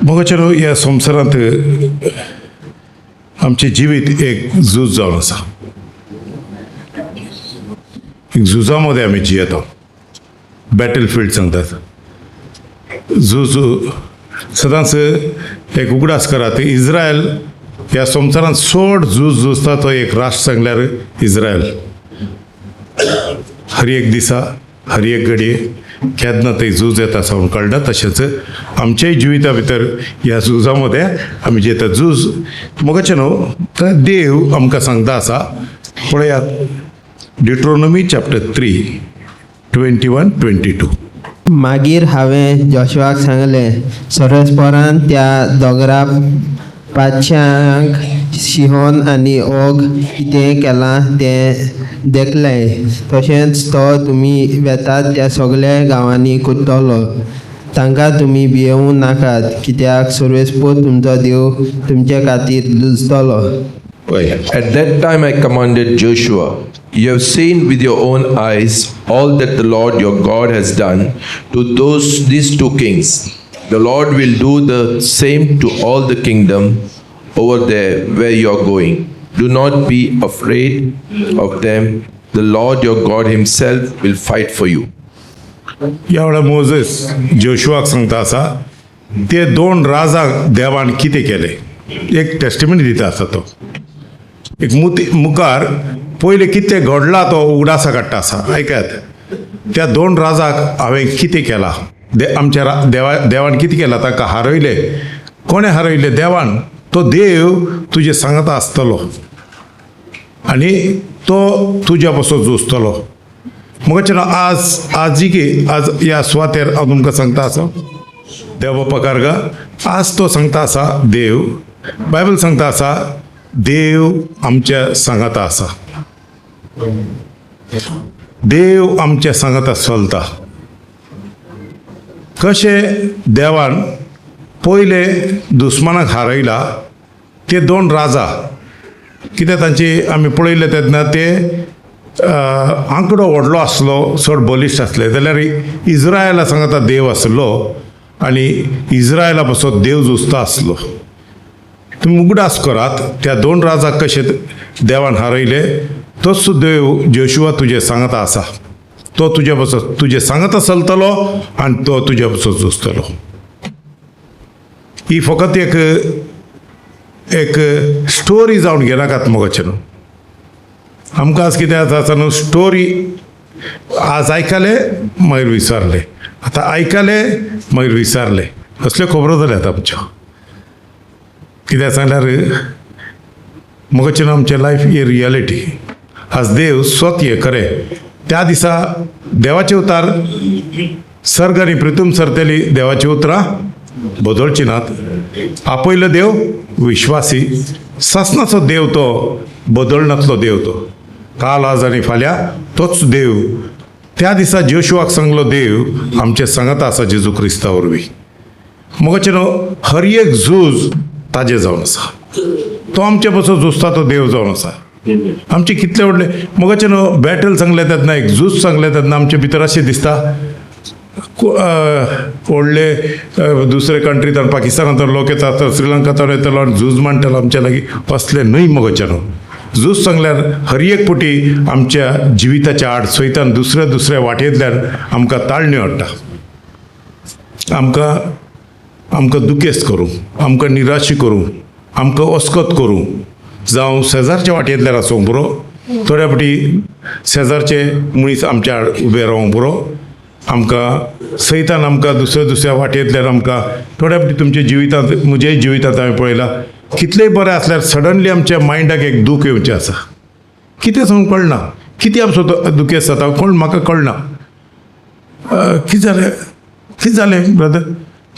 मोगाचेनो ह्या संवसारांत आमचे जिवीत एक झूज जावन आसा. एक झुजा मध्ये आमी जियेता. बॅटल फील्ड सांगतात. झूज सदांच एक उगडास करात. इस्रायल ह्या संवसारांत चड झूज झुजता तो एक राष्ट्र सांगल्यार इस्रायल. हर एक दिसा हर एक घडये केन्ना थंय झूज येता सावन कळना. तशेंच आमच्याय जिविता भितर ह्या झुजा मध्ये आमी जियेता. झूज मोगाचें न्हू, देव आमकां सांगता आसा. पळयात डिट्रोनॉमी चॅप्टर 3 21-22. मागीर हांवें जोशुआक सांगलें, सरस्पोरान त्या दोंगरा पांचश्यांक शिहोन आनी ओग कितें केलां तें देखलें. तशेंच तो तुमी वेतात त्या सगळ्या गांवांनी कुदतलो. तांकां तुमी भियेवूं नाकात, कित्याक सर्वेस्पूत तुमचो देव तुमचे खातीर झुजतलो. At that time I commanded Joshua, you have seen with your own eyes all that the Lord your God has done to these two kings. The Lord will do the same to all the kingdom over there where you are going. Do not be afraid of them. The Lord your God himself will fight for you. ह्या वेळार Moses जोशुआक सांगता आसा ते दोन राजांक देवान कितें केलें. एक टेस्टिमनी दिता आसा तो. एक मुखार पयलें कितें घडलां तो उगडासा काडटा आसा. आयकात, त्या दोन राजाक हांवें कितें केलां. आमच्या देवान कितें केलां. तांकां हारयले. कोणें हारयले? देवान. तो देव तुजे सांगता आसतलो आनी तो तुज्या पासून झुजतलो. मोगाचें आज ह्या सुवातेर हांव तुमकां सांगता आसा, देव बाप्पा कारगा, आज तो सांगता आसा देव. बायबल सांगता आसा देव आमच्या सांगता आसा. देव आमच्या सांगता चलता. कशें देवान पयले दुस्मानाक हारयला ते दोन राजा. कित्याक तांची आमी पळयले तेन्ना ते आंकडो व्हडलो आसलो, चड बलिश्ट आसले. जाल्यार इस्रायला सांगता देव आसलो आनी इस्रायला पासून देव झुजता आसलो. तुम्ही उगडास करात त्या दोन राजाक कशे देवान हारयले. तोच देव जोशुआ तुजे सांगता आसा. तो तुज्या पासून तुजे सांगता चलतलो आनी तो तुज्या पासून झुजतलो. ही फकत एक स्टोरी जावन घेनाकात मोगाचें न्हू. आमकां आज कितें आसा न्हू, स्टोरी आज आयकले मागीर विसरले, आतां आयकले मागीर विसरले, असल्यो खबरो जाल्यात आमच्यो. कित्याक सांगल्यार मोगाचें न्हू, आमचें लायफ ही रियलिटी. आज देव स्वत हे खरें. त्या दिसा देवाचे उतार सर्ग आनी पृथ्वी सरतेली देवाची उतरां बदलची नात. आपयलो देव विश्वासी. ससनाचो देव तो बदलनातलो देव. तो काल आज आनी फाल्यां तोच देव. त्या दिसा जोशुआक सांगलो देव आमचे सांगता आसा जेजू क्रिस्ता वरवीं. मोगाचें न्हू, हर एक झूज ताजे जावन आसा. तो आमचे पासून झुजता तो देव जावन आसा. आमचे कितले व्हडले मोगाचें न्हू, बॅटल सांगले तेन्ना एक झूज सांगले तेन्ना आमचे भितर अशें दिसता व्हडले दुसरे कंट्रींतल्यान पाकिस्तानांतल्यान लोक येतात, श्रीलंकांतल्यान येतलो आनी झूज मांडटलो आमच्या लागीं. असले न्हय मोगाचें न्हू. झूज सांगल्यार हर एक पुटी आमच्या जिविताच्या आड सैतान दुसऱ्या वाटेंतल्यान आमकां ताळणी हाडटा. आमकां दुखेस्त करूं, आमकां निराशी करूं, आमकां अस्कत करूं. जावं शेजारच्या वाटेंतल्यान आसूं बरो, थोड्या फावटी शेजारचे मनीस आमच्या आड उबे रावूं बरो. आमकां सैतान आमकां दुसऱ्या वाटेंतल्यान आमकां थोड्या फावटी तुमच्या जिवितांत, म्हज्याय जिवितांत हांवें पळयलां, कितलेंय बरें आसल्यार सडनली आमच्या मायंडाक एक दूख येवचें आसा. कितें सांगून कळना. कितें आमचो दुखेस्त जाता कोण म्हाका कळना. कितें जालें ब्रदर?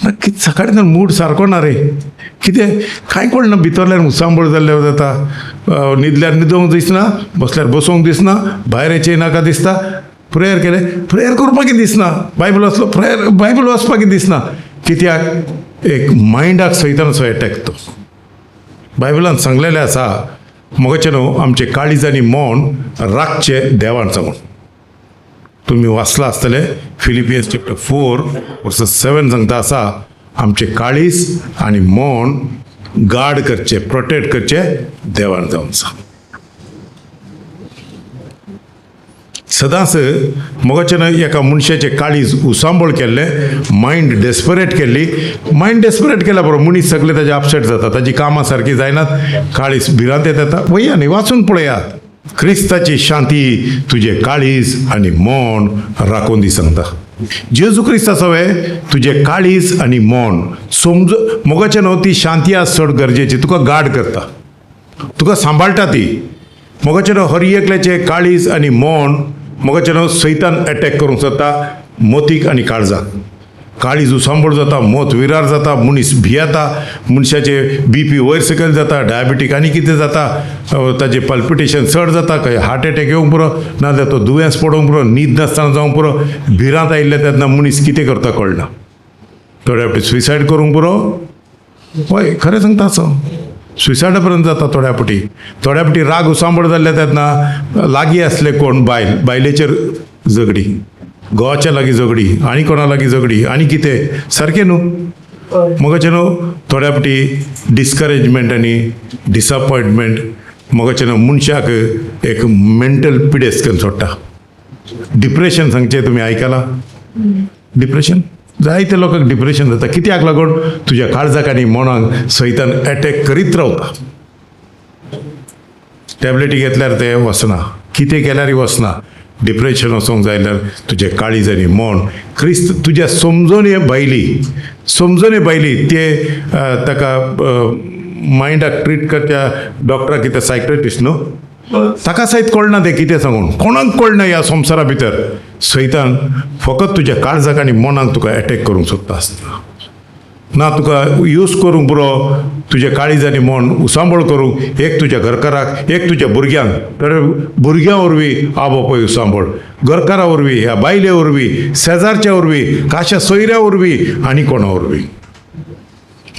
कितें सकाळींतल्यान मूड सारको ना रे. कितें कांय कळना. भितरल्यान उसांबळ जाल्ले जाता. न्हिदल्यार न्हिदोंक दिसना, बसल्यार बसोंक दिसना, भायर येचें नाका दिसता. प्रेयर केलें, प्रेयर करपाक दिसना. बायबल वाचलो, बायबल वाचपाक दिसना. कित्याक एक मायंडाक सैतानाचो एटॅक तो. बायबलान सांगलेलें आसा मोगाचें न्हू, आमचे काळीज आनी मौन राखचे देवान सांगून. तुम्ही वाचला आसतले फिलिपियन्स चॅप्टर 4 वर्स 7 सांगता आसा आमचे काळीज आनी मन गार्ड करचे, प्रोटेक्ट करचे देवान जावंचा. सदांच मोगाच्यान एका मनशाचे काळीज उसांबळ केल्ले, मायंड डेस्परेट केल्ली. मायंड डेस्परेट केल्या बरोबर मनीस सगळे ताजे अपसेट जाता, ताजी कामां सारकी जायनात, काळीज भिरांत येता. वया न्ही, वाचून पळयात. क्रिस्ताची शांती तुझे काळीज आनी मन राखून दी सांगता. जेजू क्रिस्ताचोवे तुझे काळीज आनी मन समज मोगाच्या न्हू, ती शांती आज चड गरजेची. तुका गार्ड करता, तुका सांबाळटा ती. मोगाच्या न्हू हर एकल्याचे काळीज आनी मन मोगाच्या न्हू सैतान अटॅक करूंक सोदता मोतीक आनी काळजाक. काळीज उसांबळ जाता, मोत विरार जाता, मनीस भियेता, मनशाचे BP वयर सकयल जाता, डायबिटीक आनी कितें जाता, ताजें पल्पिटेशन चड जाता, खंय हार्ट अटॅक येवंक पुरो, नाजाल्यार तो दुयेंस पडोवंक पुरो, न्हीद नासतना जावंक पुरो. भिरांत आयिल्ले तेन्ना मनीस कितें करता कळना. थोड्या फावटी सुसायड करूंक पुरो. हय, खरें सांगता असो. सुसायडा पर्यंत जाता थोड्या फावटी. थोड्या फावटी राग उसांबळ जाल्ले तेन्ना लागीं आसले कोण बायलेचेर झगडी, घोवाच्या लागीं झगडी, आनी कोणा लागीं झगडी, आनी कितें, सारकें न्हू. मोगाचें न्हू थोड्या फावटी डिस्करेजमेंट आनी डिसअपॉयंटमेंट मोगाचें न्हू मनशाक एक मेंटल पिडेस्त करून सोडटा. डिप्रेशन सांगचें तुमी आयकलां? डिप्रेशन जायते लोकांक डिप्रेशन जाता. कित्याक लागून? तुज्या काळजाक आनी मनाक सैतान अटॅक करीत रावता. टॅबलेटी घेतल्यार ते वचना, कितें केल्यारय वचना. डिप्रेशन वचोंक जाल्यार तुजें काळीज आनी मन क्रिस्त तुज्या समजोन भायली ते ताका मायंडाक ट्रीट करच्या डॉक्टराक कितें सायक्रेटिस्ट न्हू, ताका सयत कळना तें कितें सांगून, कोणाक कळना ह्या संवसारा भितर. सैतान फकत तुज्या काळजाक आनी मनाक तुका अटॅक करूंक सोदता आसता. ना तुका यूज करूंक पुरो तुजे काळीज आनी मन उसांबळ करूंक, एक तुज्या घरकाराक, एक तुज्या भुरग्यांक. तर भुरग्यां वरवीं आवय बापूय उसांबळ, घरकारा वरवीं, ह्या बायले वरवीं, शेजारच्या वरवीं, काश्या सोयऱ्या वरवीं आनी कोणा वरवीं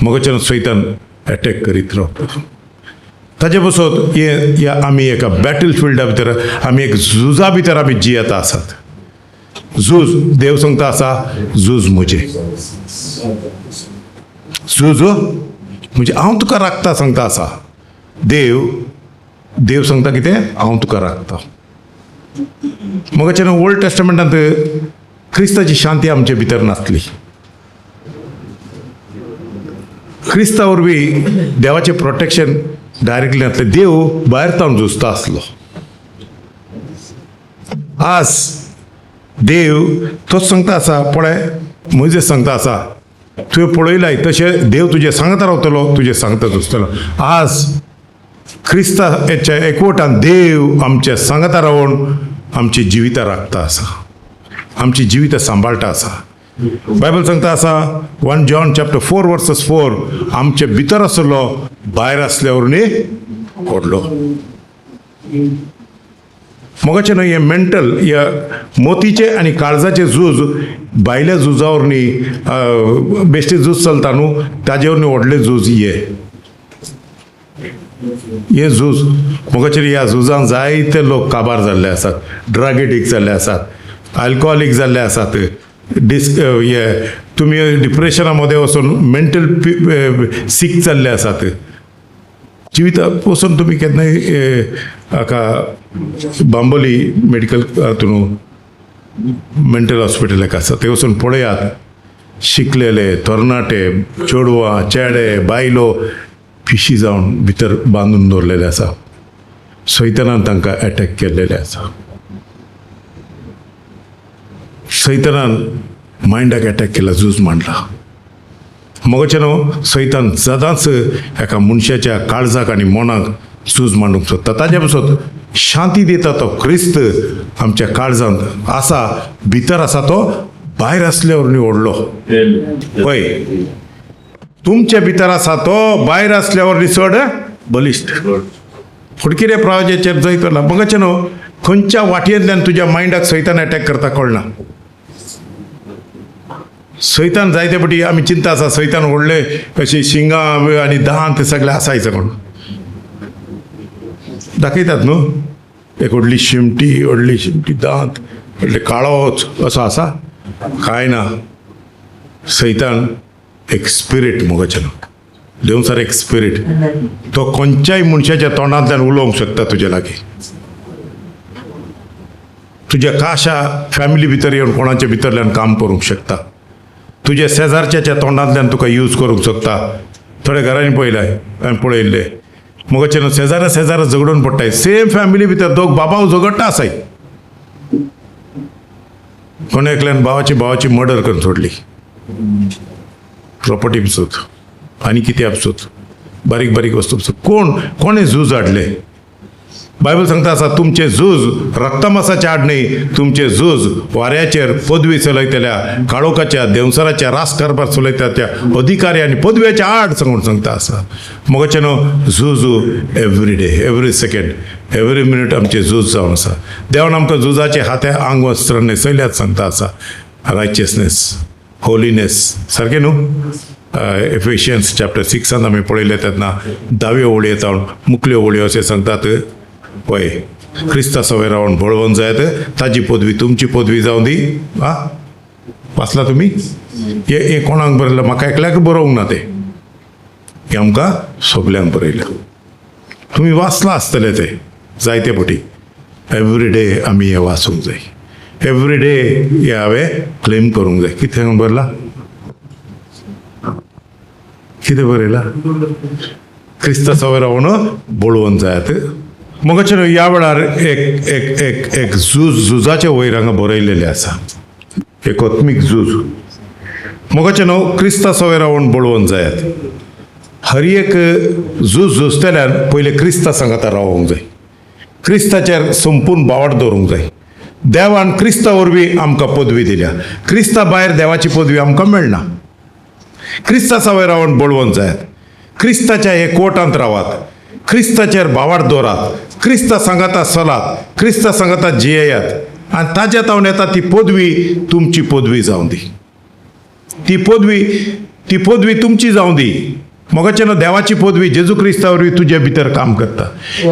मोगाच्यान सैतान अटॅक करीत रावता. ताजे पसत आमी एका बॅटल फिल्डा भितर, आमी एक झुजा भितर आमी जियेता आसात. झूज देव सांगता आसा, झूज म्हजें, झूज म्हणजे हांव तुका राखता सांगता आसा. देव सांगता कितें, हांव तुका राखता. मोगाचें ओल्ड टेस्टमेंटांत क्रिस्ताची शांती आमचे भितर नासली. क्रिस्ता वरवीं देवाचें प्रोटेक्शन डायरेक्टली नासलें. देव भायर तावन झुजता आसलो. आज देव तोच सांगता आसा, पळय मोइसेस सांगता आसा, तुवें पळयलाय तशें देव तुजें सांगता रावतलो, तुजें सांगता झुजतलो. आज क्रिस्ताच्या एकवटान देव आमच्या सांगता रावून आमची जिवितां राखता आसा, आमची जिवितां सांबाळटा आसा. बायबल सांगता आसा 1 John chapter 4 verses 4, आमचे भितर आसलो भायर आसल्या वरवीं व्हडलो. मोगाचें न्हय, हें मेंटल ह्या मोतीचे आनी काळजाचे झूज भायल्या झुजा वरवीं बेश्टे झूज चलता न्हू, ताजे वरवीं व्हडले झूज हे झूज. मोगाचेर ह्या झुजांत जायते लोक काबार जाल्ले आसात, ड्रग एडिक्ट जाल्ले आसात, अल्कोहॉलीक जाल्ले आसात. तुमी डिप्रेशना मध्ये वचून मेंटल सीक जाल्ले आसात. जिविता वचून तुमी केन्नाय हाका बांबोली मेडिकल हातून मेंटल हॉस्पिटल आसा ते वचून पळयात. शिकलेले तरणाटे, चेडवां, चेडे, बायलो पिशी जावन भितर बांदून दवरलेले आसा. सैतानान तांकां अटॅक केल्लेले आसा. सैतानान मायंडाक अटॅक केला, झूज मांडला. मोगाचें न्हू सैतान सदांच एका मनशाच्या काळजाक आनी मनाक झूज मांडूंक सोदता. ताजे पसत शांती दिता तो क्रिस्त आमच्या काळजांत आसा, भितर आसा, तो भायर आसल्या वरवीं व्हडलो. पळय, तुमच्या भितर आसा तो भायर आसल्या वरवीं चड बलिश्ट. फुडकिरे प्रवाजाचेर जैतला. मोगाचें न्हू खंयच्या वाटयेंतल्यान तुज्या मायंडाक सैतान अटॅक करता कळना. सैतान जायते फावटी आमी चिंता आसा सैतान व्हडले अशी शिंगां आनी दांत सगळे आसायचं कोण दाखयतात न्हू. एक व्हडली शिमटी, दांत, व्हडले काळोच असो आसा? कांय ना. सैतान एक स्पिरीट मोगाचें देव सर एक स्पिरीट तो खंयच्याय मनशाच्या तोंडांतल्यान उलोवंक शकता तुजे लागीं तुज्या काशा फॅमिली भितर येवन कोणाच्या भितरल्यान काम करूंक शकता तुज्या शेजारच्या तोंडांतल्यान तुका यूज करूंक शकता थोड्या घरांनी पळयलाय हांवें पळयल्ले मोगाचें न्हू शेजारा झगडून पडटाय सेम फॅमिली भितर दोग बाबाव झगडटा आसाय कोणे एकल्यान भावाची मर्डर करून सोडली प्रॉपर्टी पसूत आनी कितें पसूत बारीक बारीक वस्तू पसूत कोणे झूज हाडले बायबल सांगता आसा तुमचे झूज रक्तमासाचे आड न्ही तुमचे झूज वाऱ्याचेर पदवी चलयतल्या काळोखाच्या देवसराच्या राजकारभार चलयता अधिकारी आनी पदव्याच्या आड सांगता आसा मोगाचें न्हू झूज every day every second every minute आमचे झूज जावन आसा देवान आमकां झुजाचे हाते आंग वस्त्र न्हेसयल्यात सांगता आसा रायचियसनेस होलीनेस सारकें न्हू एफिशियन्स चॅप्टर 6 आमी पळयले तेन्ना 10व्यो ओळये जावन मुखल्यो ओळयो अशें सांगतात पळय क्रिस्ता सवय रावन बळवंत जायत ताजी पदवी तुमची पदवी जावं दी आ वाचला तुमी हे कोणाक बरयलें म्हाका एकल्याक बरोवंक ना तें हें आमकां सगल्यांक बरयलें तुमी वाचला आसतले ते जायते फावटी एवरी डे आमी हें वाचूंक जाय एवरी डे हे हांवें क्लेम करूंक जाय कितें बरयलां कितें बरयलां क्रिस्ता सवय रावन बळवंत जायत मोगाचें ह्या वेळार एक झुजाचे वयर हांगा बरयलेलें आसा एक आत्मीक झूज मोगाचें न्हू क्रिस्ता सवय रावन बळवंत जायत हर एक झूज झुजतल्यान पयलें क्रिस्ता सांगाता रावोंक जाय क्रिस्ताचेर संपूर्ण बावट दवरूंक जाय देवान क्रिस्ता वरवीं आमकां पदवी दिल्या क्रिस्ता भायर देवाची पदवी आमकां मेळना क्रिस्ता सवय रावन बळवंत जायत क्रिस्ताच्या हे कोर्टांत रावात क्रिस्ताचेर बावाड दवरात क्रिस्ता सांगाता चलात क्रिस्ता सांगाता जियेयात आनी ताच्या तावन येता ती पदवी तुमची पदवी जावं दी ती पदवी तुमची जावं दी मोगाचें न्हू देवाची पदवी जेजू क्रिस्ता वरवीं तुजे भितर काम करता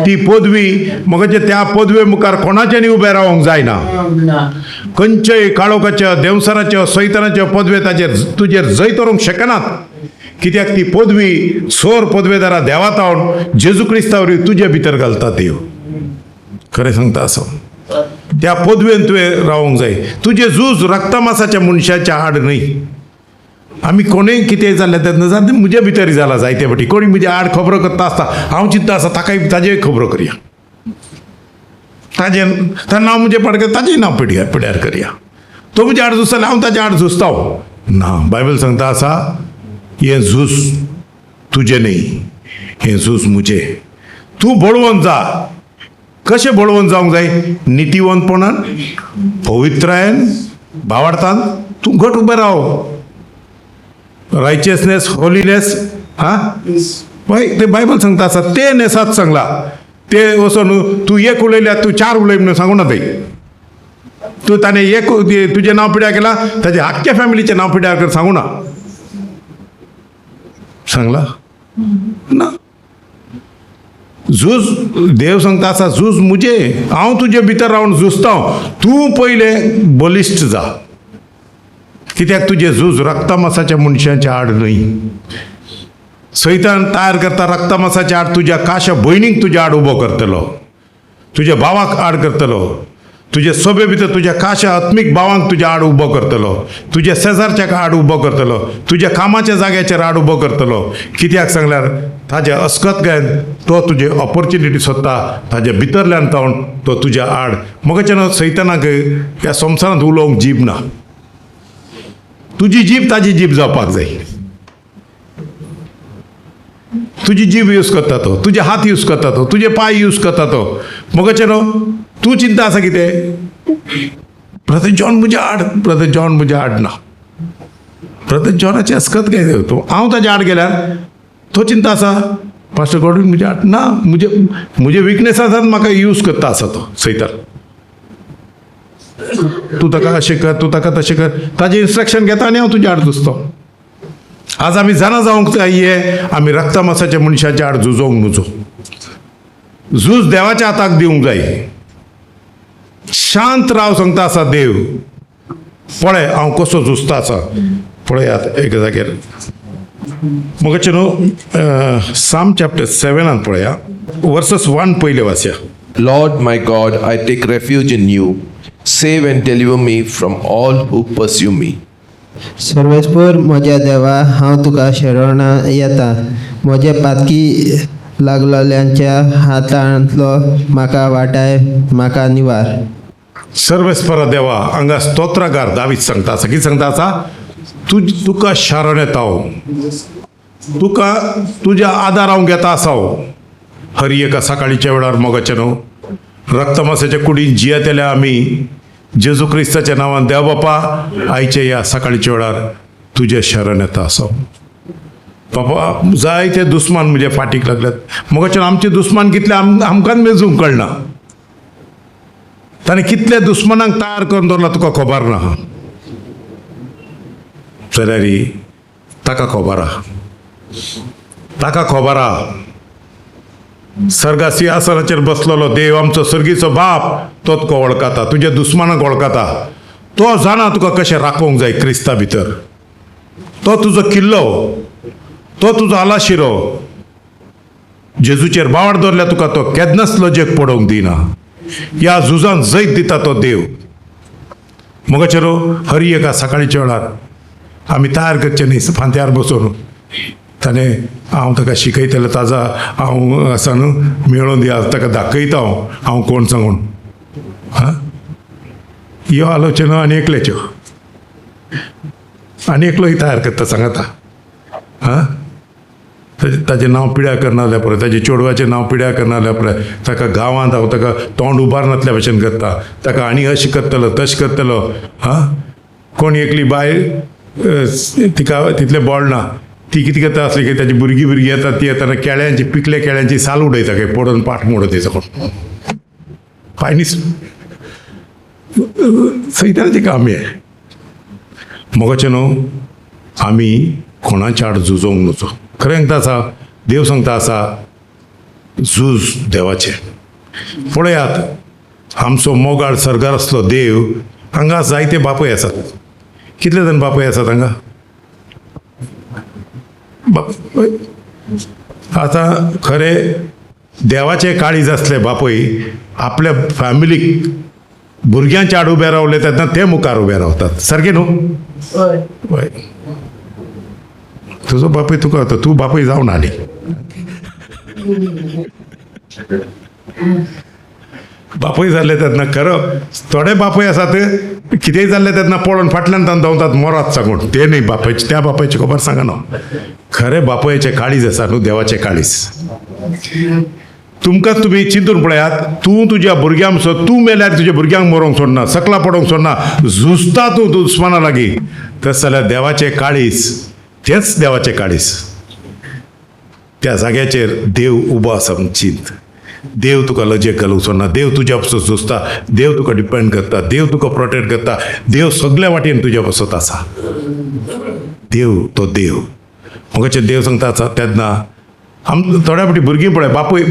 ती पदवी मोगाचें त्या पदवे मुखार कोणाच्यानी उबें रावंक जायना खंयच्याय काळोखाच्या देवसराच्या सैतानाच्या पदवे ताचेर तुजेर जैत करूंक शकनात कित्याक ती पदवी सोर पदवेदारा देवा तावन जेजू क्रिस्ता वरवीं तुजे भितर घालता देव खरें सांगता आसा त्या पदवेन तुवें रावंक जाय तुजें झूज रक्तमासाच्या मनशाच्या आड न्हय आमी कोणेंय कितें जालें तेन्ना जाता म्हजे भितर जाला जायते फावटी कोणी म्हजे आड खबरो करता आसता हांव चिंतता आसा ताकाय ताजेय खबरो करया ताजें नांव म्हजें पडके ताजेंय नांव पिड्यार करया तो म्हजे आड झुजता हांव ताजे आड झुजता ना बायबल सांगता आसा हें झूज तुजें न्ही हें झूज म्हजें तूं बळवंत जा कशें बळवंत जावंक जाय नितीवंतपणान पवित्रायेन भावार्थान तूं घट उबें राव रायचियसनेस होलीनेस हा पळय ते बायबल सांगता आसा ते नेसात सांगला ते वचोन तूं एक उलयल्या तूं 4 उलय म्हणून सांगू ना थंय तूं ताणें एक तुजें नांव पिड्यार केलां ताच्या आख्ख्या फॅमिलीचें नांव पिड्यार कर सांगू ना सांगला ना झूज देव सांगता आसा झूज मुजे हांव तुजे भितर रावन झुजता तूं पयलें बलिश्ट जा कित्याक तुजें झूज रक्तमासाच्या मनशाच्या आड न्हय सैतान तयार करता रक्तमासाच्या आड तुज्या काशा भयणीक तुज्या आड उबो करतलो तुज्या भावाक आड करतलो तुजे सभे भितर तुज्या काशा आत्मीक भावांक तुज्या आड उबो करतलो तुज्या शेजारच्या आड उबो करतलो तुज्या कामाच्या जाग्याचेर आड उबो करतलो कित्याक सांगल्यार ताजे अस्कतकायेन तो तुजे ऑपॉर्च्युनिटी सोदता ताजे भितरल्यान तावन तो तुज्या आड मोगाचें सैतानाक ह्या संवसारांत उलोवंक जीब ना तुजी जीब ताजी जीब जावपाक जाय तुजी जीब यूज करता तो तुजे हात यूज करता तो तुजे पाय यूज करता तो मोगाचें न्हू तूं चिंता आसा कितें ब्रदर जॉन म्हजे आड ना ब्रदर जॉनाचें अस्कत काय तो हांव ताजे आड गेल्यार तो चिंता आसा पास्टर गॉडवीन म्हजे आड ना म्हजे विकनेस आसात म्हाका यूज करता आसा तो सैतान तूं ताका अशें कर तूं ताका तशें कर ताजें इन्स्ट्रक्शन घेता आनी हांव तुज्या आड झुजता आज आमी जाणा जावंक जाय आमी रक्तमासाच्या मनशाच्या आड झुजोंक नजो झूज देवाच्या हाताक दिवंक जाय शांत राव सांगता आसा देव पळय हांव कसो झुजता आसा पळयात एक जाग्यार मोगाचे न्हू साम चॅप्टर 7 पळया वर्सेस 1 पयले वाचया. Lord my God, I take refuge in you. Save and deliver me from all who pursue me. सर्वेस्पर म्हज्या देवा हांव तुका शरण येता. म्हजे पातकी लागलेल्यांच्या हातांतलो म्हाका वाटाय, म्हाका निवार. सर्वेस्परा देवा हांगा स्तोत्रगार दावीद सांगता आसा, कितें सांगता आसा, तुका शारण येता हांव, तुका तुज्या आदार हांव घेता आसा हांव. हरी एका सकाळीच्या वेळार मोगाचे न्हू रक्तमासाच्या कुडीन जियेतले आमी जेजू क्रिस्ताच्या नांवान देव बापा आयचे ह्या सकाळीच्या वेळार तुजे शरण येता आसा. बाबा जायते दुस्मान म्हजे फाटीक लागल्यात. मोगाचे आमचे दुस्मान कितले आमकांच मेजूंक कळना. ताणें कितले दुस्मानांक तयार करून दवरला तुका खबर ना. जाल्यार ताका खबर आहा, ताका खबर आहा. सर्गा सिंहासनाचेर बसलेलो देव आमचो सर्गीचो बाप तोच तुका वळखता, तुज्या दुस्मानाक वळखता. तो जाणा तुका कशें राखोवंक जाय क्रिस्ता भितर. तो तुजो किल्लो, तो तुजो आलाशिरो. जेजूचेर बावड दवरल्या तुका तो केन्नाच लजेक पडोवंक दिना. ह्या झुजान जैत दिता तो देव. मोगाचेरो हरी एका सकाळीच्या वेळार आमी तयार करचे न्ही फांत्यार बसून. ताणें हांव ताका शिकयतलो ताजा हांव आसा न्हू मेळोवन दिया ताका दाखयता हांव कोण सांगून. हां ह्यो आलोचना आनी एकल्याच्यो आनी एकलोय तयार करता सांगाता. हां ताजें नांव पिड्यार करना जाल्यार पळय, ताच्या चेडवाचें नांव पिड्यार करना जाल्यार पळय, ताका गांवांत हांव ताका तोंड उबारनातल्या भशेन करता. ताका आनी अशें करतलो तशें करतलो. हां कोण एकली बाय तिका तितलें बळ ना, ती कितें करता आसली की ताची भुरगीं येतात, ती येताना केळ्यांची पिकले केळ्यांची साल उडयता काय पडोवन पाठ मोडत तेचो कोण पांयनी सैतानाचें काम हें. मोगाचें न्हू आमी कोणाच्या आड झुजोंक नजो. खरें सांगता आसा देव सांगता आसा झूज देवाचें. पळयात आमचो मोगाळ सर्गार आसलो देव हांगा जायते बापूय आसात. कितले जाण बापूय आसात हांगा? आतां खरें देवाचे काळीज आसले बापूय आपल्या फॅमिलीक भुरग्यांच्या आड उबे रावले तेन्ना ते मुखार उबे रावतात. सारकें न्हू? हय. तुजो बापूय तुका आतां तूं बापूय जावन आली. बापूय जाल्ले तेन्ना खरो थोडे बापूय आसात कितेंय जाल्लें तेन्ना पळोवन फाटल्यान तान धांवतात मोरात सांगून. ते न्ही बापायचे, त्या बापायची खबर सांगना. खरें बापयाचें काळीज आसा न्हू देवाचें काळीज. तुमकां तुमी चिंतून पळयात, तूं तुज्या भुरग्यां मसो तूं मेल्यार तुज्या भुरग्यांक मरोंक सोडना, सकला पडोवंक सोडना, झुजता तूं दुस्माना लागीं. तस जाल्यार देवाचें काळीज तेंच देवाचें काळीज. त्या जाग्याचेर देव उबो आसा म्हूण चिंत. देव तुका लजेक घालूंक सोडना. देव तुज्या बसत झुजता. देव तुका डिपेंड करता. देव तुका प्रोटेक्ट करता. देव सगळ्या वाटेन तुज्या बसत आसा. देव तो देव. मोगाचें देव सांगता आसा तेन्ना थोड्या फावटी भुरगीं पळय बापूय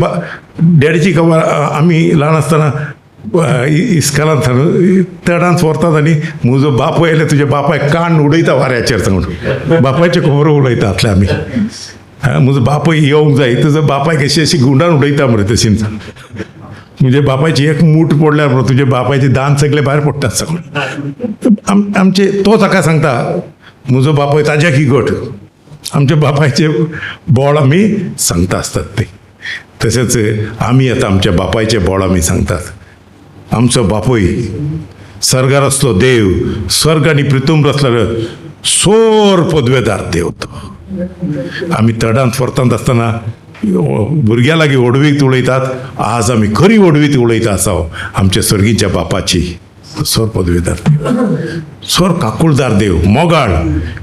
डॅडीची खबर आमी ल्हान आसतना इस्कॉलांत चडांत व्हरतात आनी म्हजो बापूय आयले तुज्या बापायक कान उडयता वाऱ्याचेर सांगून. बापायचे खबर उलयता आसले आमी. म्हजो बापूय येवंक जाय, तुजो बापायक अशी गुंडान उडयता मरे तशी. म्हणजे बापायची एक मूठ पडल्यार मरे तुजे बापायचे दांत सगळे भायर पडटात सांगून. आमचे तो ताका सांगता म्हजो बापूय ताज्या की घट. आमच्या बापायचे बोळ आमी सांगता आसतात ते. तशेंच आमी आतां आमच्या बापायचे बोळ आमी सांगतात. आमचो बापूय सर्गार आसलो देव, स्वर्ग आनी पृथ्वी आसलो सोर पदवेदार देव तो. आमी चडांत परतांत आसतना भुरग्यां लागीं ओडवीत उलयतात. आज आमी खरी ओडवीत उलयता आसा आमच्या सर्गीच्या बापाची. सोर पदवेदार देव, सोर काकुळदार देव, मोगाळ,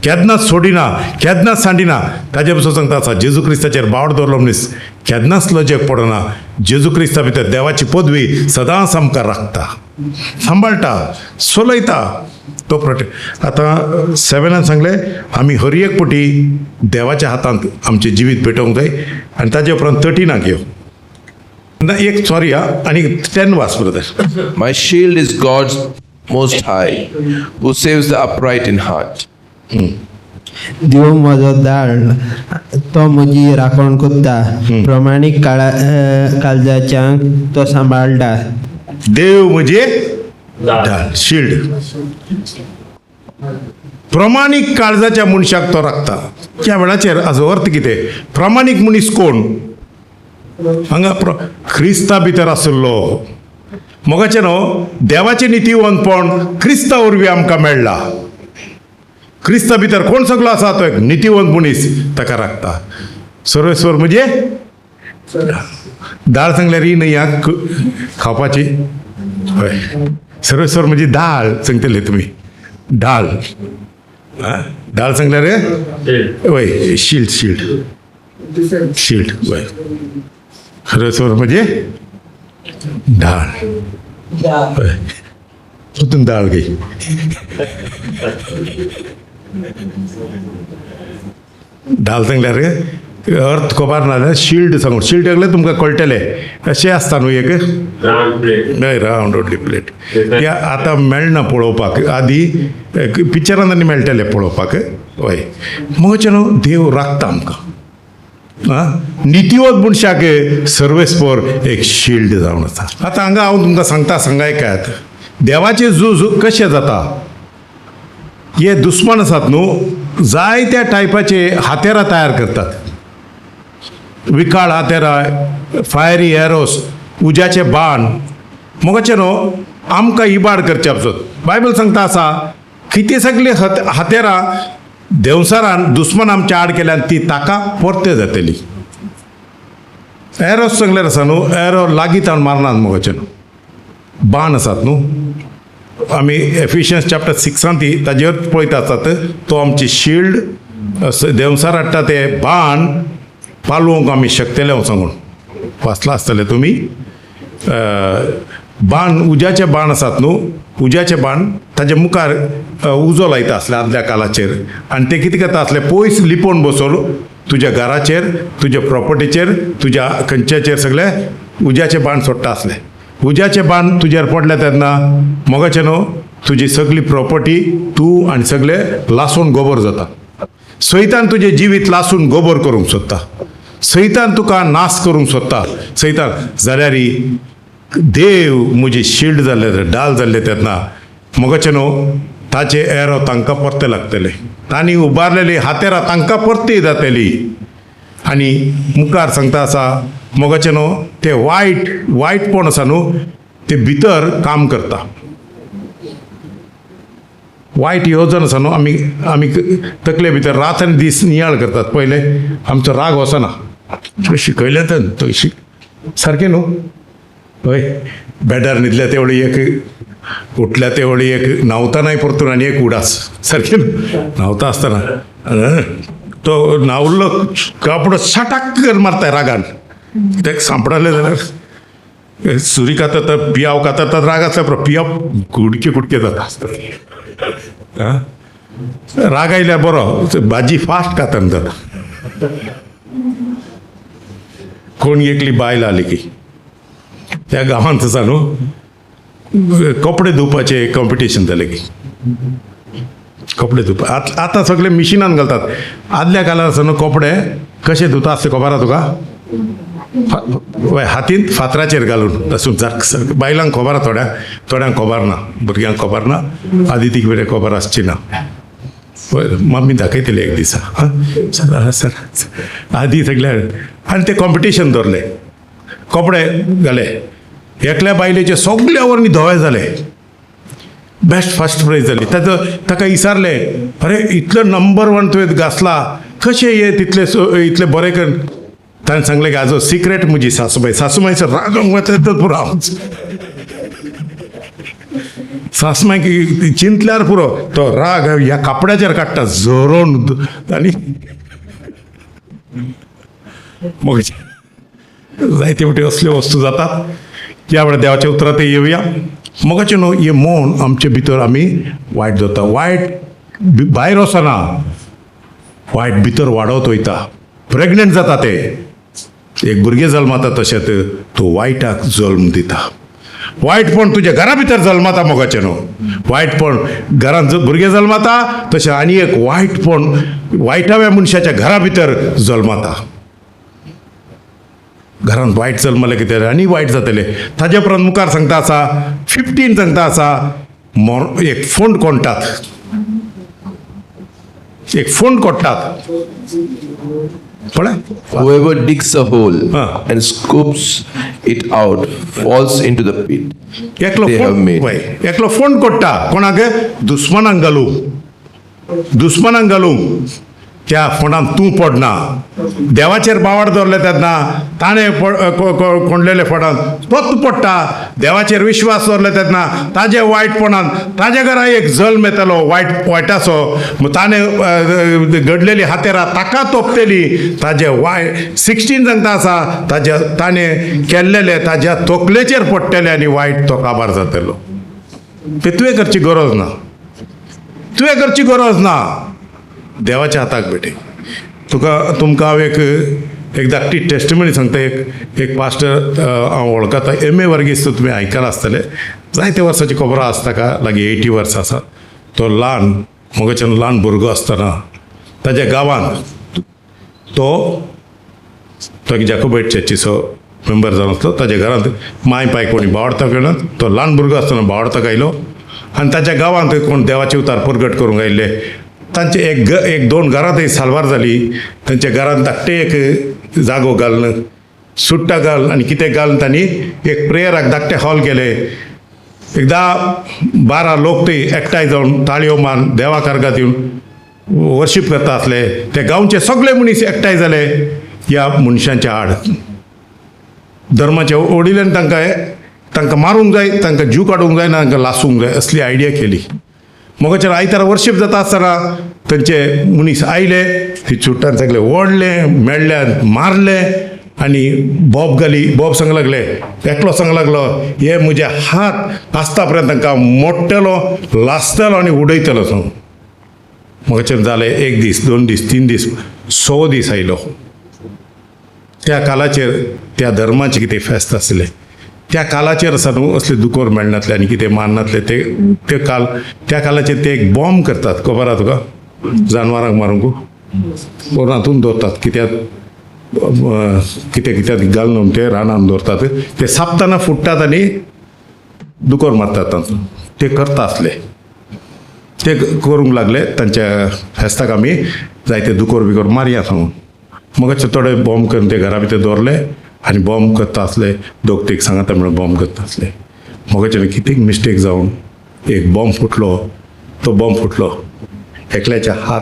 केन्नाच सोडिना, केन्नाच सांडिना. ताजे बसून सांगता आसा जेजू क्रिस्ताचेर बावड दवरलो मनीस केन्नाच लजेक पडना. जेजू क्रिस्ता भितर देवाची पदवी सदांच आमकां राखता, सांबाळटा, सोलयता. तो प्रोटेक्ट. आतां 7 सांगले आमी हर एक पटी देवाच्या हातांत आमचें जिवीत पेटोवंक जाय. आनी ताजे उपरांत 13 घेव ना एक सॉरी आनी 10 वाच brother. My shield is God's most high, who saves the upright in heart. देव म्हजो दाळ तो म्हजी राखण करता. प्रमाणीक काळजाच्यांक तो सांबाळटा. देव म्हणजे ढाल, शिल्ड. प्रमाणीक काळजाच्या मनशाक तो राखता. त्या वेळाचेर हाचो अर्थ कितें? प्रामाणीक मनीस कोण? हांगा ख्रिस्ता भितर आसलो. मोगाचें न्हू, देवाचें नितीवंतपण क्रिस्ता वरवीं आमकां मेळ्ळा. क्रिस्ता भितर कोण सगळो आसा तो एक नितीवंत मनीस ताका राखता. सर्वेस्वर म्हणजे दाळ सांगल्यार ही न्हय ह्या खावपाची. हय, सर्वेस्वर म्हणजे दाळ सांगतले तुमी. दाळ दाळ सांगल्यार वय शिल्ड शिल्ड शिल्ड. वय सर्वेस्वर म्हणजे दाळ. हय, तितून दाळ घे. दाळ सांगल्यार अर्थ खबर ना. शिल्ड सांगून शिल्ड लागल्यार तुमकां कळटलें. अशें आसता न्हू एक हय रावंड व्हडली प्लेट. त्या आतां मेळना पळोवपाक. आदी पिक्चरांत आनी मेळटलें पळोवपाक. हय, मोगाचें न्हू, देव राखता आमकां. नितीवंत मनशाक सर्वेस्पर एक शिल्ड जावन आसा. आतां हांगा हांव तुमकां सांगता, सांगायकात. देवाचे झूज कशें जाता? हे दुस्मान आसात न्हू, जायत्या टायपाचे हातेरां तयार करतात. विकाळ हातेरां, फायरी एरोस, उज्याचे बाण. मोगाचें न्हू, आमकां इबाड करचे पसत. बायबल सांगता आसा की ती सगळी हातेरां देवसारान दुस्मान आमच्या आड केल्यान ती ताका परते जातली. एरोस सांगल्यार आसा न्हू, एरो लागीं तावन मारनात. मोगाचें न्हू, बाण आसात न्हू. आमी एफिशियन्स चॅप्टर 6 ताजेर पळयता आसतात. तो आमची शिल्ड. देवसार हाडटा ते बाण पालोवंक आमी शकतले सांगून वाचला आसतले तुमी. बाण, उज्याचे बाण आसात न्हू, उज्याचे बाण ताजे मुखार उजो लायता आसले आदल्या काळाचेर. आनी ते कितें करता आसले, पयस लिपोवन बसोन तुज्या घराचेर, तुज्या प्रॉपर्टीचेर, तुज्या खंयच्याचेर सगळे उज्याचे बाण सोडटा आसले. उज्याचे बाण तुजेर पडले तेन्ना मोगाचें न्हू, तुजी सगळी प्रॉपर्टी तूं आनी सगळे लासून गोबर जाता. सैतान तुजें जिवीत लासून गोबर करूंक सोदता. सैतान तुका नाश करूंक सोदता. सैतान जाल्यार देव म्हजी शिल्ड जाल्ले, ढाल जाल्ले तेन्ना मोगाचें न्हू, ताचे एरो तांकां परते लागतले. तांणी उबारलेली हातेरां तांकां परती जातली. आनी मुखार सांगता आसा मोगाचें न्हू, ते वायटपण आसा न्हू, ते भितर काम करता. वायट येवजण आसा न्हू, आमी तकले भितर रात आनी दीस नियाळ करतात. पयले आमचो राग वचना. शिकयलें तर तो सारकें न्हू. हय, बेडार न्हिदल्या ते वळी एक, उठल्या ते वळी एक, न्हांवतानाय परतून आनी एक उडास. सारकें न्हांवता आसतना तो न्हांवलो कापड सटाक मारताय रागान. तेका सांपडाले जाल्यार सुरी कातता, पियाव काततात, राग आसता पुरो पियाव कुडके जाता आसता. राग आयल्यार बरो भाजी फास्ट कातन जाता. कोण एकली बायल आली की त्या गांवांत आसा न्हू, कपडे धुवपाचे कॉम्पिटिशन जालें की कपडे धुवपा. आतां सगळे मिशिनान घालतात. आदल्या काळार आसा न्हू, कपडे कशे धुता आसता खबर आहा तुका? हातींत फातराचेर घालून तातूंत जाक. बायलांक खबर आहा, थोड्यांक खबर ना, भुरग्यांक खबर ना, आदी ती कितें खबर आसची ना. मम्मी दाखयतली एक दिसा. सर आदी सगळ्यार आनी ते कॉम्पिटिशन दवरले. कपडे घाले, एकल्या बायलेचे सगळ्या वरनी धवे जाले. बेस्ट फर्स्ट प्राइज जाली. ताका विचारले, अरे इतलो नंबर 1 तुवें घासला, कशें हे इतले बरें कर. ताणें सांगलें की हाजो सिक्रेट म्हजी सासूबाई. सासूबाईचो रागोंक वता पुरो हांव. सासूबाईक चिंतल्यार पुरो तो राग ह्या कापड्याचेर काडटा झरोवन. आनी मग जायते फावटी असल्यो वस्तू जातात. त्या वेळार देवाच्या उतरांत येवया. मोगाचें न्हू, हे मौन आमचे भितर आमी वायट जाता. वायट भायर वचना, वायट भितर वाडत वयता. प्रेग्नंट जाता ते. एक भुरगें जल्माता तशेंच तो वायटाक जल्म दिता. वायटपण तुज्या घरा भितर जल्माता मोगाचें न्हू. वायटपण घरांत भुरगे जल्माता तशें आनी एक वायटपण वायटाव्या मनशाच्या घरा भितर जल्माता. घरांत वायट जल्मले कितें आनी वायट जातलें. ताजे उपरांत मुखार सांगता आसा 15 सांगता आसा एक फोंड कोणटात, एक फोंड कोडटात. पळय Whoever digs a hole Ah. and scoops it out falls into the pit एकलो they have फोंड made. पळय एकलो फोंड कोडटा कोणाक दुस्मनांक घालूंक त्या फोंडांत तूं पडना. देवाचेर बावाड दवरले तेन्ना ताणें कोंडलेले फोंडांत तोच पडटा. देवाचेर विश्वास दवरले तेन्ना ताजे वायटपणान ताज्या घरा एक जल्म येतलो वायटाचो. ताणें घडलेली हातेरां ताका तोपतेली. ताजे 16 सांगता आसा ताणें केल्लेले ताज्या तोकलेचेर पडटले आनी वायट तो काबार जातलो. ते तुवें करची गरज ना, तुवें करची गरज ना. देवाच्या हाताक बेटे. तुमकां हांव एक धाकटी टेस्टिमनी सांगता. एक पास्टर हांव वळखता, MA वर्गीस तुमी आयकलां आसतलें. जायते वर्साची खबरां आसता ताका लागीं 80 वर्सां आसा. तो मोगाच्यान ल्हान भुरगो आसतना ताज्या गांवांत तो एक जॅकोबायट चर्चीचो मेंबर जावन आसलो. ताज्या घरांत माय पाय कोणी बावडताक येना. तो ल्हान भुरगो आसतना बावडताक आयलो आनी ताज्या गांवांत कोण देवाचे उतार परगट करूंक आयिल्ले. तांचे एक दोन घरांत सालवार जाली. तांच्या घरांत धाकटे एक जागो घालून सुट्टा घाल आनी कितें घालून तांणी एक प्रेयराक धाकटे हॉल केले. एक 10-12 लोक थंय एकठांय जावन ताळयो मारून देवाक अर्गात येवन वर्शीप करता आसले. ते गांवचे सगळे मनीस एकठांय जाले ह्या मनशांच्या आड. धर्माच्या ओडिल्यान तांकां मारूंक जाय, तांकां जीव काडूंक जाय ना, तांकां लासूंक जाय असली आयडिया केली. मोगाचेर आयतारा वर्शीप जाता आसतना थंयचे मनीस आयले, थंय चुट्टान सगळे ओडले, मेळ्ळ्यान मारले आनी बॉब सांगूंक लागले. एकलो सांगूंक लागलो हे म्हजे हात आसता पर्यंत तांकां मोडटलो, लासतलो आनी उडयतलो सांगून. मोगाचेर जाले 1 दीस, 2 दीस, 3 दीस, 6 दीस आयलो. त्या कालाचेर त्या धर्माचे कितें फेस्त आसले त्या कालाचेर आसा न्हू असले दुकोर मेळनातले आनी कितें मारनातले. त्या कालाचेर ते एक बॉम्ब करतात खबर आहा तुका, जानवरांक मारूंक रातून दवरतात. कित्याक घालून ते रानान दवरतात. ते सापताना फुट्टात आनी दुकोर मारतात तांचो. ते करता आसले, ते करूंक लागले. तांच्या फेस्ताक आमी जायते दुकोर बिकोर मारया सांगून. मगाचे थोडे बॉम्ब करून ते घरा भितर दवरले आनी बॉम्ब करता आसले. दोगतेक सांगता म्हणून बॉम्ब करता आसले. मगाचे कितें मिस्टेक जावन एक बॉम्ब फुटलो. तो बॉम्ब फुटलो, एकल्याचे हात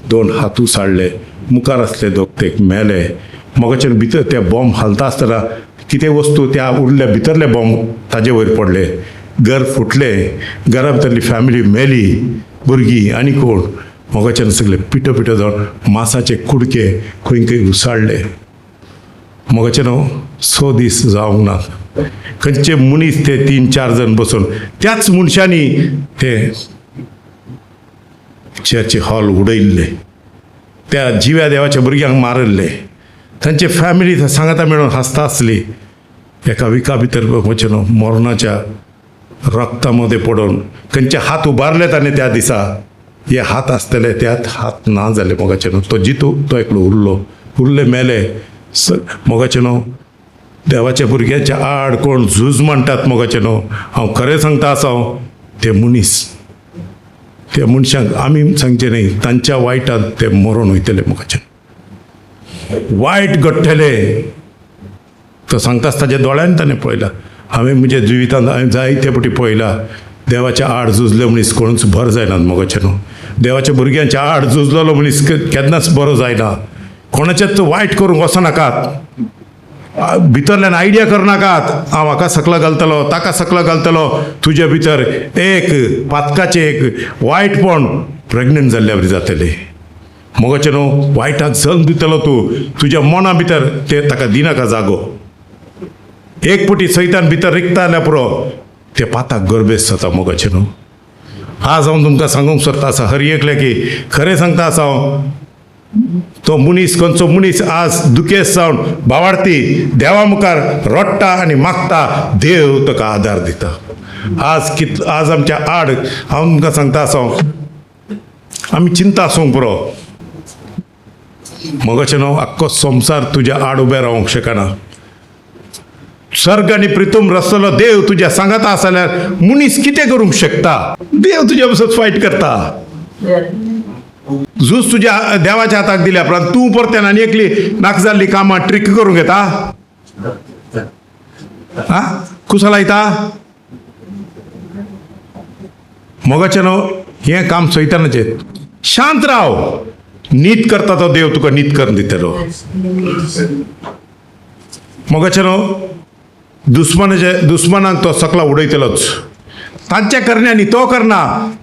2 हातू साडले, मुखार आसले दोगतेक मेले. मगाचे भितर ते बॉम्ब हालता आसतना कितें वस्तू त्या उरल्या भितरले बॉम्ब ताजे वयर पडले. घर फुटले, घरा भितरली फॅमिली मेली, भुरगीं आनी कोण. मोगाच्यान सगळे पिठो जावन मांसाचे कुडके खंय खंय घुसाळले. मोगाचे 6 दीस जावंक ना. खंयचे मनीस ते 3-4 जण बसून त्याच मनशांनी ते चर्ची हॉल उडयल्ले, त्या जिव्या देवाच्या भुरग्यांक मारल्ले. तांचे फॅमिली सांगता मेळून हांसता आसली. एका विका भितर मोगाचे मरणाच्या रक्तामध्ये पडून खंयचे हात उबारले ताणें त्या दिसा. हे हात आसतले त्यात हात ना जाले मोगाचे. तो जितू तो एकलो उरले मेले. मोगाचे देवाच्या भुरग्याच्या आड कोण झूज म्हणटात मोगाचे हांव खरें सांगता आसा ते मनीस, त्या मनशांक आमी सांगचे न्ही, तांच्या वायटान ते मरून वयतले मोगाचे. वायट घडटले तो सांगता ताच्या दोळ्यान ताणें पळयला. हांवें म्हज्या जिवितांत हांवें जायते फावटी पळयला देवाच्या आड झुजले मनीस कोणूच बरो जायनात मोगाचे देवाच्या भुरग्यांच्या आड झुजलेलो मनीस केन्नाच बरो जायना. कोणाचेच वायट करूंक वचनाकात. भितरल्यान आयडिया करनाकात हांव हाका सकलो घालतलो ताका सकलो घालतलो. तुजे भितर एक पातकाचें एक वायटपण प्रेग्नंट जाल्ल्या बरी जातलें. मोगाचे वायटाक जल्म दितलो तुज्या मना भितर ते ताका दिनाका जागो. एक पुटी सैतान भितर रिकता जाल्यार पुरो ते पाताक गरबेज जाता मोगाचे आज हांव तुमकां सांगूंक सोदता आसा हर एकले की खरें सांगता आसा हांव तो मनीस खंयचो मनीस आज दुखेस्त जावन भावार्थी देवा मुखार रडटा आनी मागता, देव ताका आदार दिता. आज आमच्या आड हांव तुमकां सांगता आसा, आमी चिंता आसूंक पुरो. मोगाचें न्हू, आख्खो संवसार तुज्या आड उबे रावंक शकना. सर्ग आनी प्रितूम रचतलो देव तुज्या सांगाता आसा जाल्यार मनीस कितें करूंक शकता? देव तुज्या बसत फायट करता. झूज तुज्या देवाच्या हाताक दिल्या उपरांत तूं परतेन आनी एकली नाका जाल्ली कामां ट्रिक करूंक येता? कुसा लायता? मोगाचें न्हू, हें काम सैतानाचें. शांत राव, नीत करता तो देव तुका नीत करून दितलो. मोगाचें न्हू, दुस्मनांक तो सकला उडयतलोच. तांच्या करण्यांनी तो करना,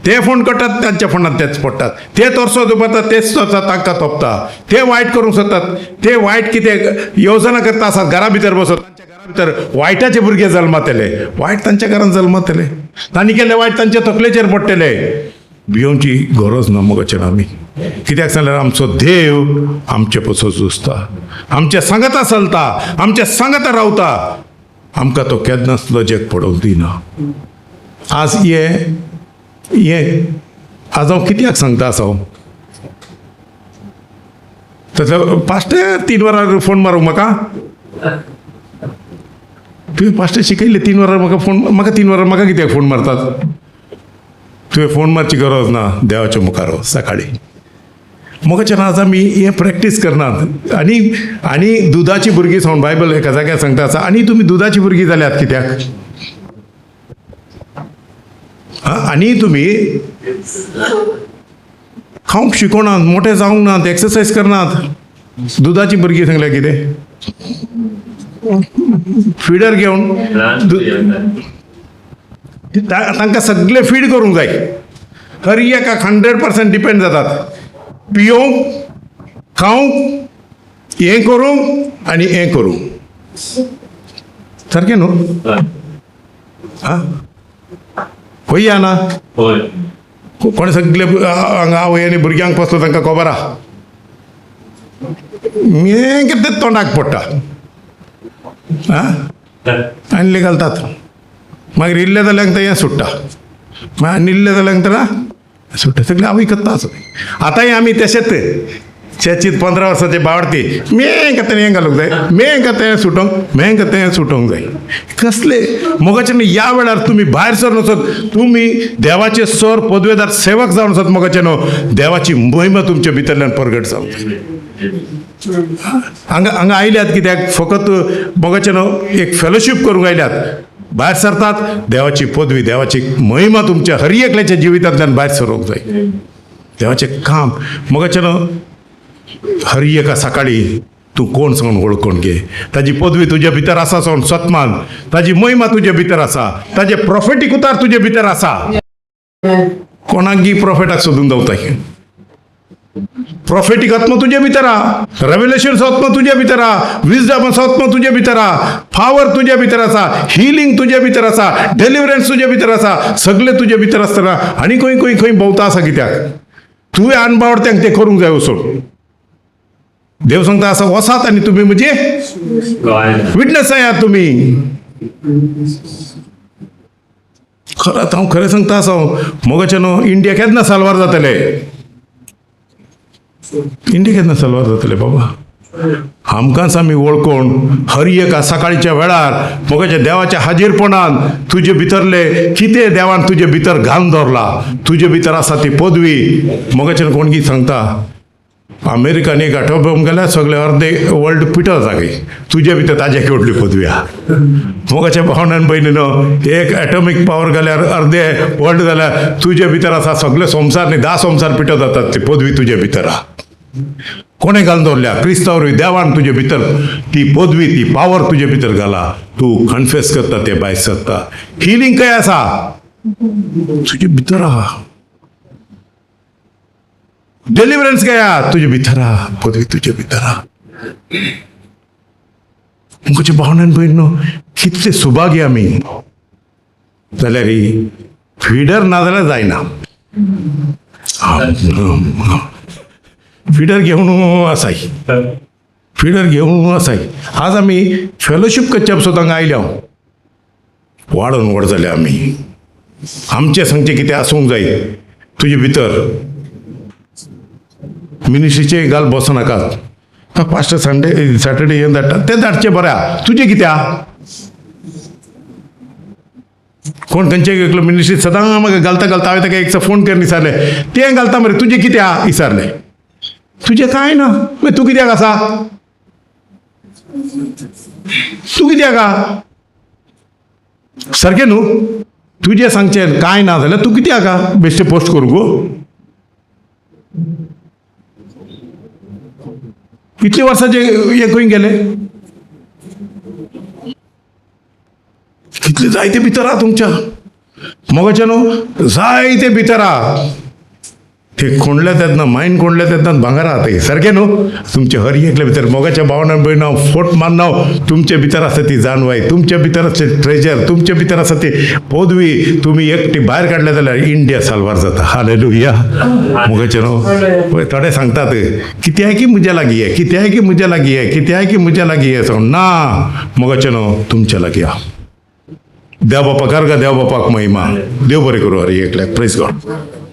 ते फोन करतात तांच्या फोनात तेच पडटात. ते तोरसो दुबारतात तेच तोरसा तांकां तोपता. ते वायट करूंक सोदतात, ते वायट कितें येवजना करता आसात घरा भितर बसत. तांच्या घरा भितर वायटाचे भुरगे जल्मातले, वायट तांच्या घरान जल्मातले. तांणी केले वायट तांच्या तकलेचेर पडटले. भियोवची गरज ना मोगाचें आमी. कित्याक सांगल्यार आमचो देव आमचे पसून झुजता, आमच्या सांगाता चलता, आमच्या सांगाता रावता. आमकां तो केन्नाच लजेक पडोवंक दिना. आज आज हांव कित्याक सांगता आसा, पाश्टे 3 वरां फोन मारूंक म्हाका? तुवें पाश्टे शिकयले 3 वरां म्हाका फोन, म्हाका 3 वरां म्हाका कित्याक फोन मारतात? तुवें फोन मारची गरज ना देवाच्या मुखार सकाळी. मोगाचें आज आमी हें प्रॅक्टीस करनात. आनी दुदाची भुरगीं सावन बायबल एका जाग्यार सांगता आसा, आनी तुमी दुदाची भुरगीं जाल्यात कित्याक? आनी तुमी खावंक शिकोवनात, मोठे जावंक नात, एक्सरसायज करनात. दुदाची भुरगीं सांगल्यार कितें? फिडर घेवन तांकां सगळे फीड करूंक जाय. हर एकाक 100% डिपेंड जातात. पियोवंक, खावंक, हें करूंक आनी हें करूंक. सारकें न्हू? होय या ना? कोणी सगळे हांगा आवय भुरग्यांक पसलो तांकां खबर आहा. हें कितें तोंडाक पडटा आनी घालतात. मागीर इल्ले जाल्यांक तें हें सुट्टा, मागीर निल्ले जाल्यांक तर सुट्टा. सगळे आवय करता आसा. आतांय आमी तशेंच चेचीत 15 वर्साचे बावडती मेंका तें हें घालूंक जाय, मेंका तें सुटोवंक, मेंका तें सुटोवंक जाय. कसले मोगाचें न्ही. ह्या वेळार तुमी भायर सर नसत, तुमी देवाचे सर पदवेदार सेवक जावन आसात. मोगाचें न्हू, देवाची महिमा तुमच्या भितरल्यान प्रगट जावंक जाय. हांगा आयल्यात कित्याक? फकत मोगाचें न्हू एक फेलोशीप करूंक आयल्यात. भायर सरतात, देवाची पदवी, देवाची महिमा तुमच्या हर एकल्याच्या जिवितांतल्यान भायर सरोवंक जाय. देवाचें काम मोगाचें न्हू. हर एका सकाळी तूं कोण सावन वळखून घे. ताजी पदवी तुज्या भितर आसा सावन सत्मान, ताजी महिमा तुज्या भितर आसा, ताजे प्रॉफेटीक उतार तुज्या भितर आसा. कोणाकय प्रॉफेटाक सोदून दवरताय. प्रॉफेटीक आत्मा तुज्या भितर आहा, रेव्हेलेशन आत्मा तुज्या भितर आहा, विजडम आत्मा तुज्या भितर आहा, पावर तुज्या भितर आसा, हिलिंग तुज्या भितर आसा, डेलिव्हरन्स तुज्या भितर आसा. सगळे तुज्या भितर आसतना आनी खंय भोंवता आसा. कित्याक? तुवें अनबावडत्यांक तें करूंक जाय वचून. देव सांगता आसा वसात आनी तुमी म्हणजे विटनेस आयात. तुमी खरंच हांव खरें सांगता आसा मोगाचें न्हू. इंडिया केन्ना साल्वार जातले? इंडिया केन्ना साल्वार जातले बाबा? आमकांच आमी वळखून हर एका सकाळच्या वेळार मोगाच्या देवाच्या हाजीरपणान तुजे भितरले कितें देवान तुजे भितर घालून दवरला, तुजे भितर आसा ती पदवी. मोगाचें कोणगी सांगता अमेरिकान एक आठवूंक गेल्यार सगळे अर्दे वर्ल्ड पिटल जागे. तुजे भितर ताजे केवटली पदवी आहा. मोगाच्या भावनान भयणीनो, एक एटॉमिक पावर गेल्यार अर्दे वर्ल्ड जाल्यार तुजे भितर आसा सगळे संवसार न्ही 10 संवसार पिटत जातात. ती पदवी तुजे भितर आहा. कोणे घालून दवरल्या? क्रिस्तांवरूय देवान तुजे भितर ती पदवी, ती पावर तुजे भितर घाला. तूं कन्फेस करता, ते भायर सरता. हिलिंग खंय आसा? तुजे भितर आहा. डेलिव्हरन्स काय तुझ्या भितर आहा, पदवी तुझ्या भितर आहा. मुखाच्या भावनान पळयन कितले सुभागी आमी जाल्यार ही फिडर ना जाल्यार जायना. फिडर घेऊन असाय फिडर घेऊन असाय आज आम्ही फेलोशिप कच्च्या स्वतंक आयल्या वाडून व्हड जाले आमी आमचे सांगचे कितें आसूंक जाय तुजे भितर मिनिस्ट्रीचे गाल बसनाकात पास्टर सॅटर्डे येवन धाडटा ते धाडचे बरें आहा तुजें कितें आहा कोण खंयचे एकलो मिनिस्ट्री सदां म्हाका घालता घालता हांवें ताका एकदां फोन करून विचारले तें घालता मरे तुजें कितें आहा विचारलें तुजें कांय ना मागीर तूं कित्याक आसा तूं कित्याक आहा सारकें न्हू तुजें सांगचें कांय ना जाल्यार तूं कित्याक आहा बेश्टें पोस्ट करूं गो कितले वर्साचे हे खंय गेले कितले जायते भितर आहा तुमच्या मोगाचे न्हू जायते भितर आहा ते कोंडल्यात येतना मायंड कोंडल्यात येतना भांगर आहा ते सारकें न्हू तुमचे हर एकले भितर मोगाच्या भावनां भयणां फोट मारनाव तुमचे भितर आसा ती जाणवाय तुमच्या भितर आसा ट्रेजर तुमच्या भितर आसा ती पदवी तुमी एकटी भायर काडले जाल्यार इंडिया साल्वार जाता हालेलुया मोगाचे न्हू पळय थोडे सांगतात कित्याय की म्हज्या लागीं आहे कित्याय की म्हज्या लागीं आहे कित्याय की म्हज्या लागीं आहे सांग ना मोगाचे न्हू तुमच्या लागीं आहा देव बापाक अर्घ देव बापाक महिमा देव बरें करूं हर एकल्याक प्रेज गॉड